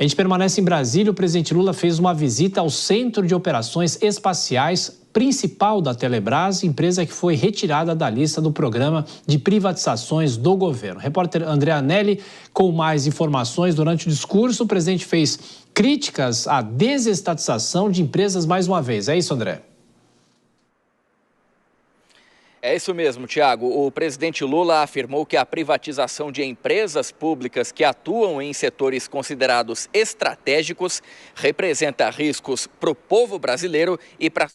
A gente permanece em Brasília. O presidente Lula fez uma visita ao Centro de Operações Espaciais principal da Telebrás, empresa que foi retirada da lista do programa de privatizações do governo. O repórter André Anelli, com mais informações. Durante o discurso, o presidente fez críticas à desestatização de empresas mais uma vez. É isso, André? É isso mesmo, Tiago. O presidente Lula afirmou que a privatização de empresas públicas que atuam em setores considerados estratégicos representa riscos para o povo brasileiro e para...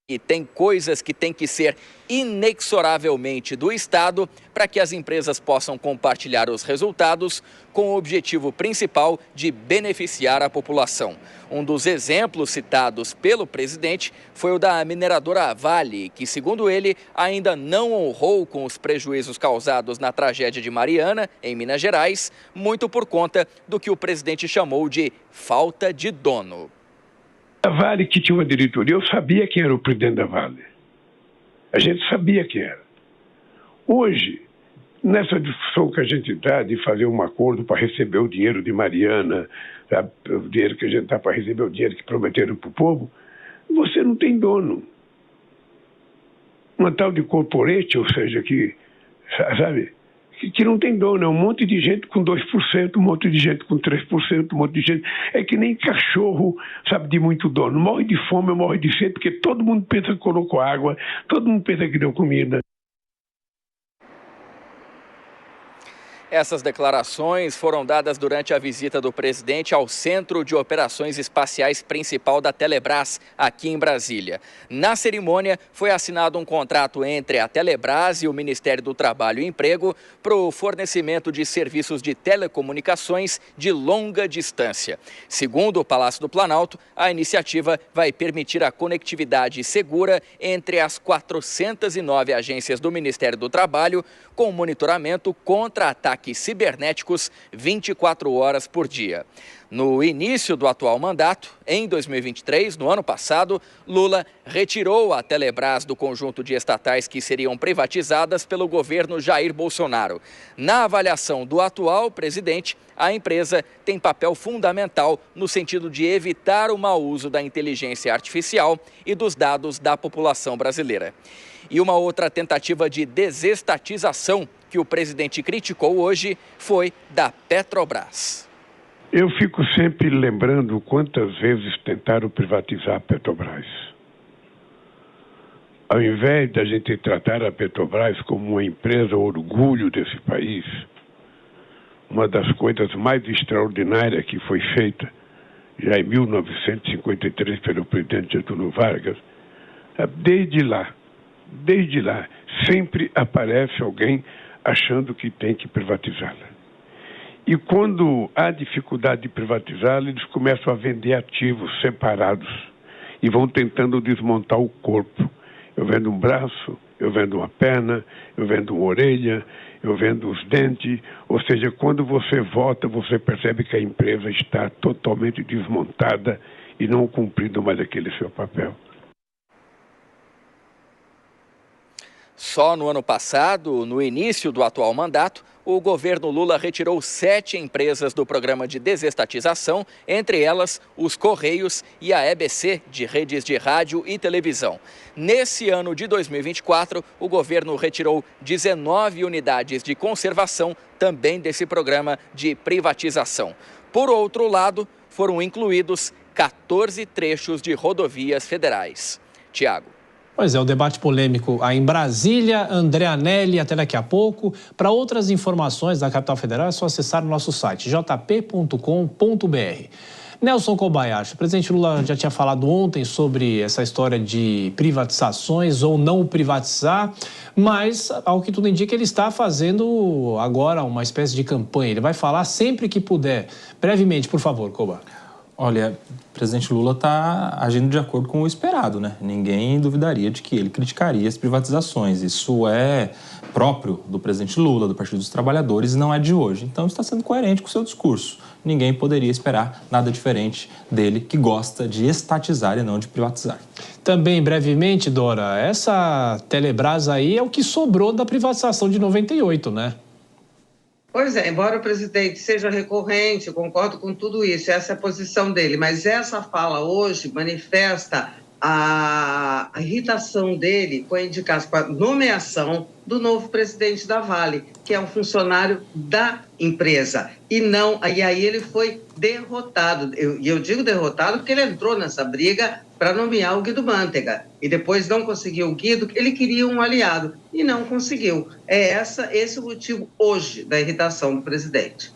E tem coisas que têm que ser inexoravelmente do Estado para que as empresas possam compartilhar os resultados com o objetivo principal de beneficiar a população. Um dos exemplos citados pelo presidente foi o da mineradora Vale, que, segundo ele, ainda não honrou com os prejuízos causados na tragédia de Mariana, em Minas Gerais, muito por conta do que o presidente chamou de falta de dono. A Vale, que tinha uma diretoria, eu sabia quem era o presidente da Vale. A gente sabia quem era. Hoje, nessa discussão que a gente está de fazer um acordo para receber o dinheiro de Mariana, sabe, o dinheiro que a gente está para receber, o dinheiro que prometeram para o povo, você não tem dono. Uma tal de corporate, ou seja, que, sabe, que não tem dono, é um monte de gente com 2%, um monte de gente com 3%, um monte de gente... É que nem cachorro, sabe, de muito dono. Morre de fome, morre de sede, porque todo mundo pensa que colocou água, todo mundo pensa que deu comida. Essas declarações foram dadas durante a visita do presidente ao Centro de Operações Espaciais principal da Telebrás, aqui em Brasília. Na cerimônia, foi assinado um contrato entre a Telebrás e o Ministério do Trabalho e Emprego para o fornecimento de serviços de telecomunicações de longa distância. Segundo o Palácio do Planalto, a iniciativa vai permitir a conectividade segura entre as 409 agências do Ministério do Trabalho, com monitoramento contra ataques cibernéticos 24 horas por dia. No início do atual mandato, em 2023, no ano passado, Lula retirou a Telebrás do conjunto de estatais que seriam privatizadas pelo governo Jair Bolsonaro. Na avaliação do atual presidente, a empresa tem papel fundamental no sentido de evitar o mau uso da inteligência artificial e dos dados da população brasileira. E uma outra tentativa de desestatização que o presidente criticou hoje foi da Petrobras. Eu fico sempre lembrando quantas vezes tentaram privatizar a Petrobras. Ao invés da gente tratar a Petrobras como uma empresa orgulho desse país, uma das coisas mais extraordinárias que foi feita já em 1953 pelo presidente Getúlio Vargas, desde lá, sempre aparece alguém achando que tem que privatizá-la. E quando há dificuldade de privatizá-la, eles começam a vender ativos separados e vão tentando desmontar o corpo. Eu vendo um braço, eu vendo uma perna, eu vendo uma orelha, eu vendo os dentes. Ou seja, quando você vota, você percebe que a empresa está totalmente desmontada e não cumprindo mais aquele seu papel. Só no ano passado, no início do atual mandato, o governo Lula retirou 7 empresas do programa de desestatização, entre elas os Correios e a EBC, de redes de rádio e televisão. Nesse ano de 2024, o governo retirou 19 unidades de conservação, também desse programa de privatização. Por outro lado, foram incluídos 14 trechos de rodovias federais. Tiago. Pois é, o debate polêmico aí em Brasília. André Anelli, até daqui a pouco. Para outras informações da Capital Federal, é só acessar o nosso site, jp.com.br. Nelson Kobayashi, o presidente Lula já tinha falado ontem sobre essa história de privatizações ou não privatizar, mas, ao que tudo indica, ele está fazendo agora uma espécie de campanha. Ele vai falar sempre que puder. Brevemente, por favor, Koba. Olha, o presidente Lula está agindo de acordo com o esperado, né? Ninguém duvidaria de que ele criticaria as privatizações. Isso é próprio do presidente Lula, do Partido dos Trabalhadores, e não é de hoje. Então, está sendo coerente com o seu discurso. Ninguém poderia esperar nada diferente dele, que gosta de estatizar e não de privatizar. Também, brevemente, Dora, essa Telebrás aí é o que sobrou da privatização de 98, né? Pois é, embora o presidente seja recorrente, eu concordo com tudo isso, essa é a posição dele, mas essa fala hoje manifesta a irritação dele com a indicação, com a nomeação do novo presidente da Vale, que é um funcionário da empresa. E aí ele foi derrotado. Eu digo derrotado porque ele entrou nessa briga para nomear o Guido Mantega. E depois não conseguiu o Guido, ele queria um aliado e não conseguiu. Esse é o motivo hoje da irritação do presidente.